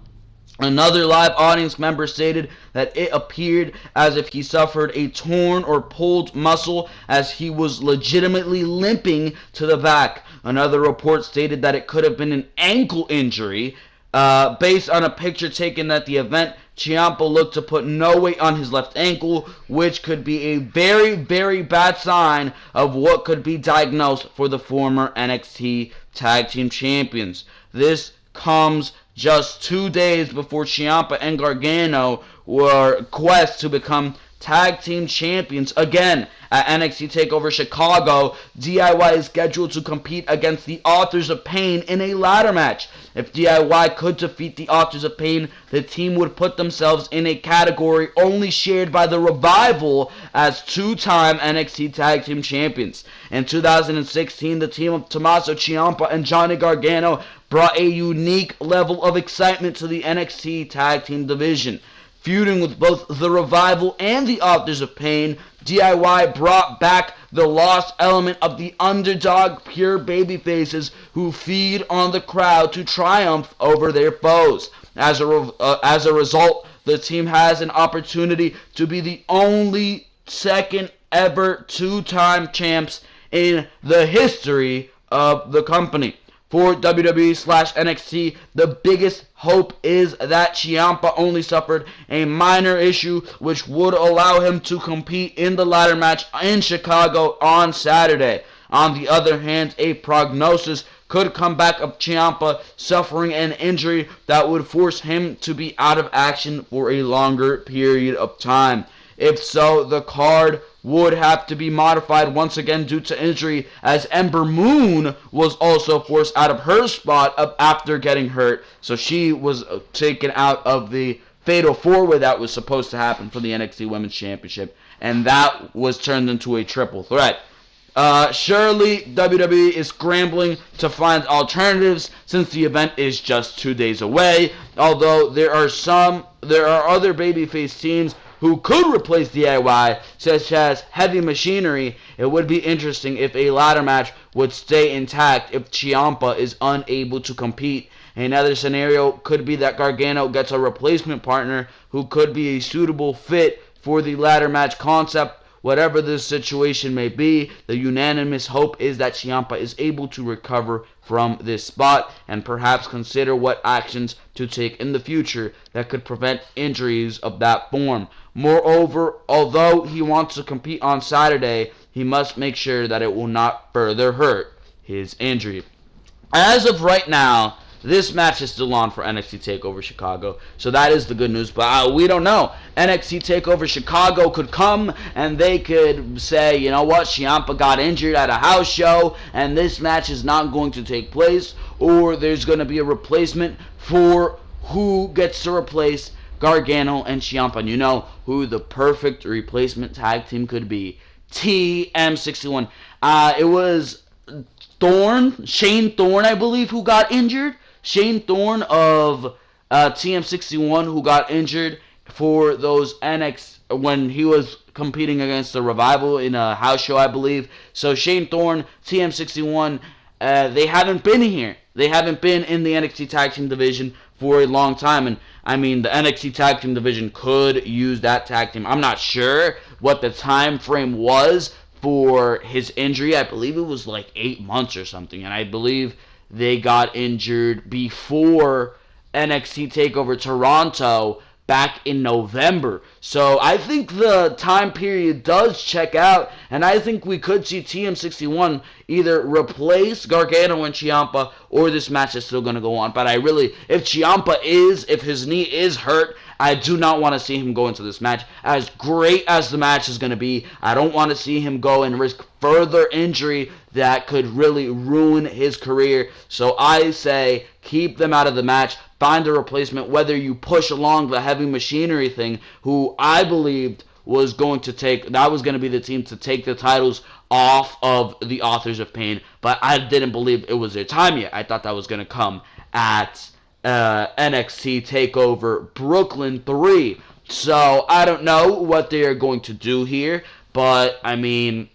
Another live audience member stated that it appeared as if he suffered a torn or pulled muscle as he was legitimately limping to the back. Another report stated that it could have been an ankle injury. Based on a picture taken at the event, Ciampa looked to put no weight on his left ankle, which could be a very, very bad sign of what could be diagnosed for the former NXT Tag Team Champions. This comes just 2 days before Ciampa and Gargano were quest to become Tag Team Champions again at NXT TakeOver Chicago. DIY is scheduled to compete against the Authors of Pain in a ladder match. If DIY could defeat the Authors of Pain, the team would put themselves in a category only shared by the Revival as two-time NXT Tag Team Champions. In 2016, the team of Tomasso Ciampa and Johnny Gargano brought a unique level of excitement to the NXT Tag Team division. Feuding with both the Revival and the Authors of Pain, DIY brought back the lost element of the underdog pure babyfaces who feed on the crowd to triumph over their foes. As a result, the team has an opportunity to be the only second ever two-time champs in the history of the company. For WWE/NXT, the biggest hope is that Ciampa only suffered a minor issue which would allow him to compete in the ladder match in Chicago on Saturday. On the other hand, a prognosis could come back of Ciampa suffering an injury that would force him to be out of action for a longer period of time. If so, the card would have to be modified once again due to injury, as Ember Moon was also forced out of her spot after getting hurt. So she was taken out of the Fatal 4-Way that was supposed to happen for the NXT Women's Championship, and that was turned into a triple threat. Surely WWE is scrambling to find alternatives since the event is just 2 days away. Although there are other babyface teams who could replace DIY, such as Heavy Machinery. It would be interesting if a ladder match would stay intact if Ciampa is unable to compete. Another scenario could be that Gargano gets a replacement partner who could be a suitable fit for the ladder match concept. Whatever this situation may be, the unanimous hope is that Ciampa is able to recover from this spot and perhaps consider what actions to take in the future that could prevent injuries of that form. Moreover, although he wants to compete on Saturday, he must make sure that it will not further hurt his injury. As of right now, this match is still on for NXT TakeOver Chicago, so that is the good news. But we don't know. NXT TakeOver Chicago could come and they could say, you know what, Ciampa got injured at a house show and this match is not going to take place, or there's going to be a replacement for who gets to replace Gargano and Ciampa. And you know who the perfect replacement tag team could be. TM61. It was Shane Thorne, I believe, who got injured. Shane Thorne of TM61, who got injured for those when he was competing against the Revival in a house show, I believe. So Shane Thorne, TM61, they haven't been here. They haven't been in the NXT Tag Team division for a long time. And, I mean, the NXT Tag Team division could use that tag team. I'm not sure what the time frame was for his injury. I believe it was like 8 months or something. And I believe they got injured before NXT TakeOver Toronto back in November. So I think the time period does check out, and I think we could see TM61 either replace Gargano and Ciampa, or this match is still going to go on. But if his knee is hurt, I do not want to see him go into this match. As great as the match is going to be, I don't want to see him go and risk further injury that could really ruin his career. So I say keep them out of the match. Find a replacement, whether you push along the heavy machinery thing, who I believed was going to be the team to take the titles off of the Authors of Pain, but I didn't believe it was their time yet. I thought that was going to come at NXT TakeOver Brooklyn 3. So I don't know what they are going to do here, but I mean,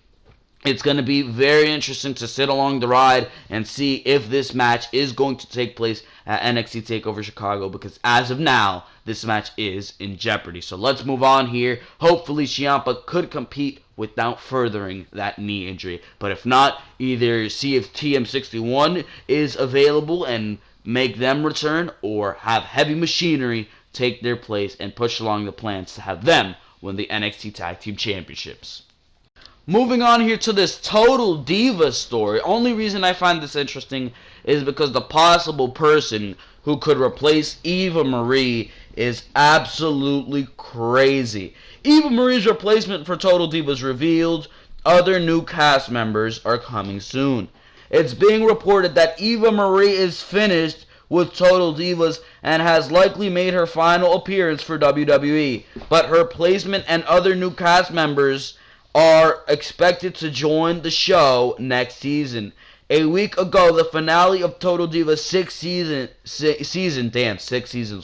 it's going to be very interesting to sit along the ride and see if this match is going to take place at NXT TakeOver Chicago, because as of now, this match is in jeopardy. So let's move on here. Hopefully Ciampa could compete without furthering that knee injury. But if not, either see if TM61 is available and make them return, or have Heavy Machinery take their place and push along the plans to have them win the NXT Tag Team Championships. Moving on here to this Total Diva story. Only reason I find this interesting is because the possible person who could replace Eva Marie is absolutely crazy. Eva Marie's replacement for Total Diva is revealed. Other new cast members are coming soon. It's being reported that Eva Marie is finished with Total Divas and has likely made her final appearance for WWE. But her replacement and other new cast members are expected to join the show next season. A week ago, the finale of Total Diva's sixth seasons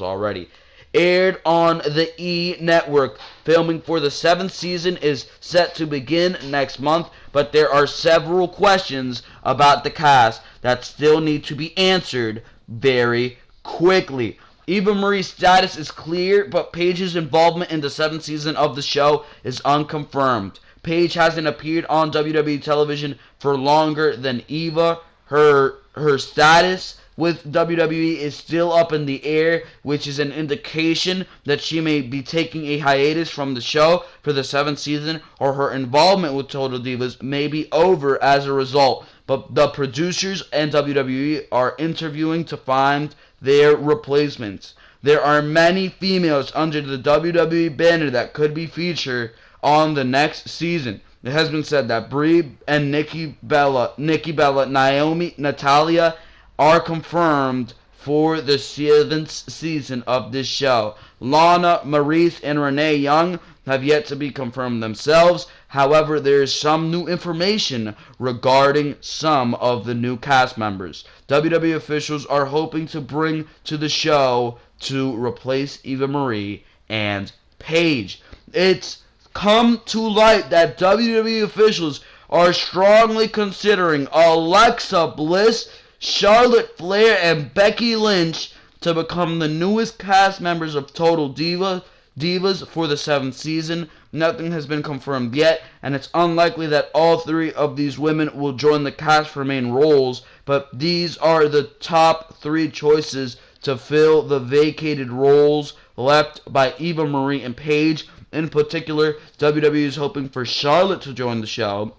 already, aired on the E! Network. Filming for the 7th season is set to begin next month, but there are several questions about the cast that still need to be answered very quickly. Eva Marie's status is clear, but Paige's involvement in the 7th season of the show is unconfirmed. Paige hasn't appeared on WWE television for longer than Eva. Her status with WWE is still up in the air, which is an indication that she may be taking a hiatus from the show for the 7th season, or her involvement with Total Divas may be over as a result. But the producers and WWE are interviewing to find their replacements. There are many females under the WWE banner that could be featured on the next season. It has been said that Brie and Nikki Bella, Naomi, Natalia are confirmed for the 7th season of this show. Lana, Maurice, and Renee Young have yet to be confirmed themselves. However, there is some new information regarding some of the new cast members. WWE officials are hoping to bring to the show to replace Eva Marie and Paige. It's come to light that WWE officials are strongly considering Alexa Bliss, Charlotte Flair, and Becky Lynch to become the newest cast members of Total Divas for the 7th season. Nothing has been confirmed yet, and it's unlikely that all 3 of these women will join the cast for main roles, but these are the top 3 choices to fill the vacated roles left by Eva Marie and Paige. In particular, WWE is hoping for Charlotte to join the show,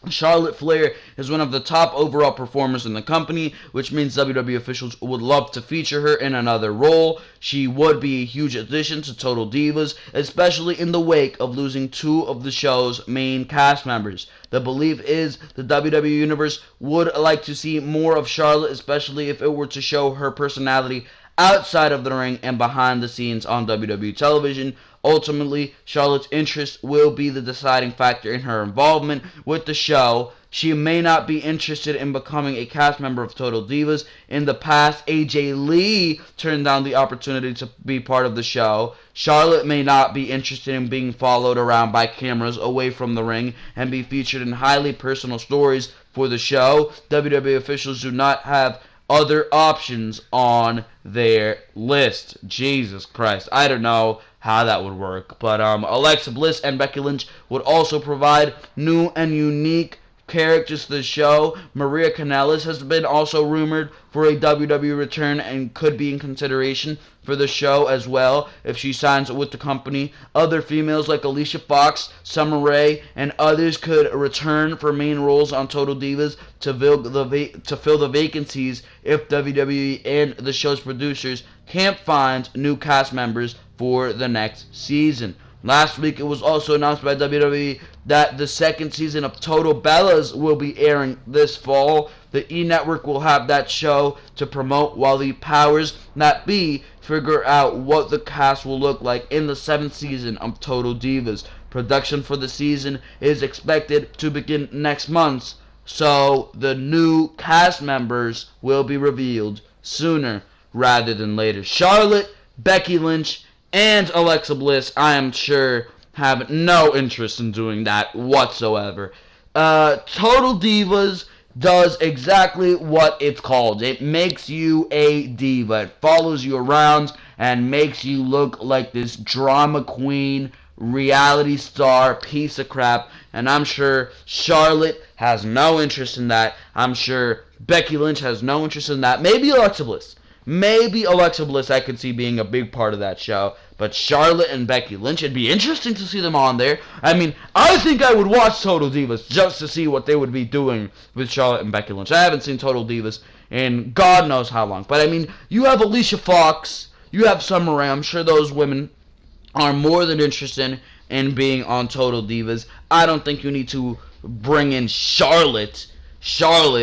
Charlotte Flair is one of the top overall performers in the company, which means WWE officials would love to feature her in another role. She would be a huge addition to Total Divas, especially in the wake of losing two of the show's main cast members. The belief is the WWE Universe would like to see more of Charlotte, especially if it were to show her personality outside of the ring and behind the scenes on WWE television. Ultimately, Charlotte's interest will be the deciding factor in her involvement with the show. She may not be interested in becoming a cast member of Total Divas. In the past, AJ Lee turned down the opportunity to be part of the show. Charlotte may not be interested in being followed around by cameras away from the ring and be featured in highly personal stories for the show. WWE officials do not have other options on their list. Jesus Christ. I don't know how that would work. But Alexa Bliss and Becky Lynch would also provide new and unique characters to the show. Maria Kanellis has been also rumored for a WWE return and could be in consideration for the show as well if she signs with the company. Other females like Alicia Fox, Summer Rae, and others could return for main roles on Total Divas to fill the vacancies if WWE and the show's producers can't find new cast members for the next season. Last week, it was also announced by WWE that the second season of Total Bellas will be airing this fall. The E! Network will have that show to promote while the powers that be figure out what the cast will look like in the 7th season of Total Divas. Production for the season is expected to begin next month, so the new cast members will be revealed sooner rather than later. Charlotte, Becky Lynch, and Alexa Bliss, I am sure, have no interest in doing that whatsoever. Total Divas does exactly what it's called. It makes you a diva. It follows you around and makes you look like this drama queen, reality star piece of crap. And I'm sure Charlotte has no interest in that. I'm sure Becky Lynch has no interest in that. Maybe Alexa Bliss. Maybe Alexa Bliss I could see being a big part of that show. But Charlotte and Becky Lynch, it'd be interesting to see them on there. I mean, I think I would watch Total Divas just to see what they would be doing with Charlotte and Becky Lynch. I haven't seen Total Divas in God knows how long. But I mean, you have Alicia Fox, you have Summer Rae. I'm sure those women are more than interested in being on Total Divas. I don't think you need to bring in Charlotte,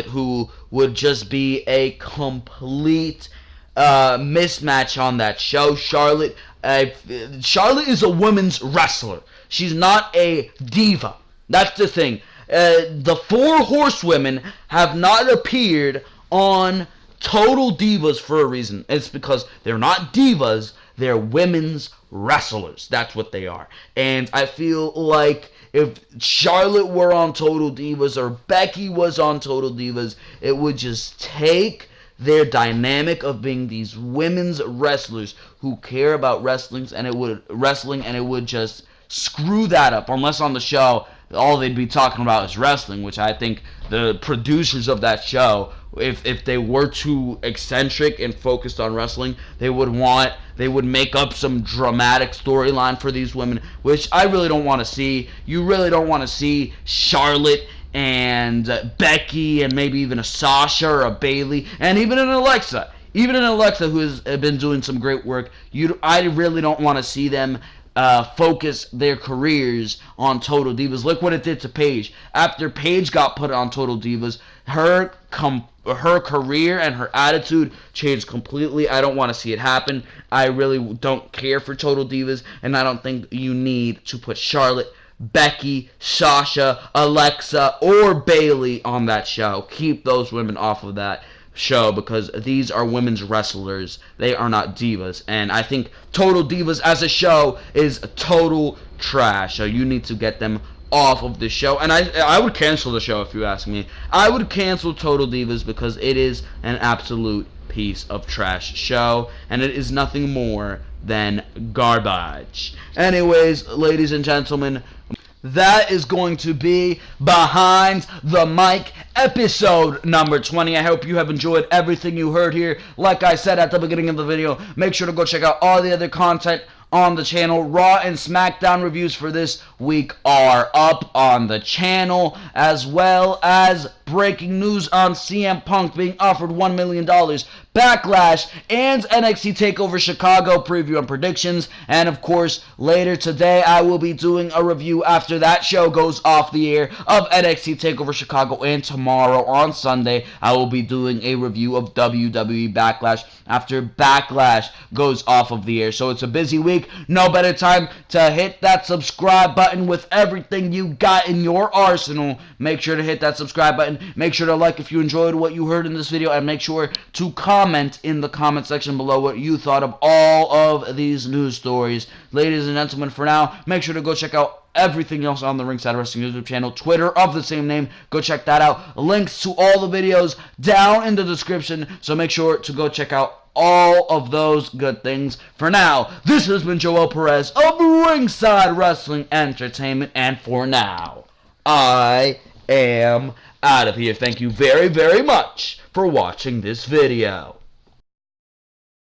who would just be a complete mismatch on that show. Charlotte is a women's wrestler. She's not a diva. That's the thing. The 4 horsewomen have not appeared on Total Divas for a reason. It's because they're not divas. They're women's wrestlers. That's what they are. And I feel like if Charlotte were on Total Divas or Becky was on Total Divas, it would just take their dynamic of being these women's wrestlers who care about wrestling, and it would just screw that up. Unless on the show all they'd be talking about is wrestling, which I think the producers of that show, if they were too eccentric and focused on wrestling, they would make up some dramatic storyline for these women, which I really don't want to see. You really don't want to see Charlotte and Becky and maybe even a Sasha or a Bayley and even an Alexa. Even an Alexa who has been doing some great work. I really don't want to see them focus their careers on Total Divas. Look what it did to Paige. After Paige got put on Total Divas, her career and her attitude changed completely. I don't want to see it happen. I really don't care for Total Divas, and I don't think you need to put Charlotte, Becky, Sasha, Alexa, or Bayley on that show. Keep those women off of that show because these are women's wrestlers. They are not divas. And I think Total Divas as a show is total trash. So you need to get them off of the show. And I would cancel the show if you ask me. I would cancel Total Divas because it is an absolute piece of trash show. And it is nothing more than garbage. Anyways, ladies and gentlemen, that is going to be Behind the Mic episode number 20. I hope you have enjoyed everything you heard here. Like I said at the beginning of the video, make sure to go check out all the other content on the channel. Raw and Smackdown reviews for this week are up on the channel, as well as breaking news on CM Punk being offered $1 million, Backlash, and NXT TakeOver Chicago preview and predictions. And of course, later today I will be doing a review after that show goes off the air of NXT TakeOver Chicago, and tomorrow on Sunday I will be doing a review of WWE Backlash after Backlash goes off of the air. So it's a busy week. No better time to hit that subscribe button with everything you got in your arsenal. Make sure to hit that subscribe button. Make sure to like if you enjoyed what you heard in this video, and make sure to comment in the comment section below what you thought of all of these news stories. Ladies and gentlemen, for now, make sure to go check out everything else on the Ringside Wrestling YouTube channel, Twitter of the same name. Go check that out. Links to all the videos down in the description, so make sure to go check out all of those good things. For now, this has been Joel Perez of Ringside Wrestling Entertainment, and for now, I am out of here. Thank you very, very much for watching this video.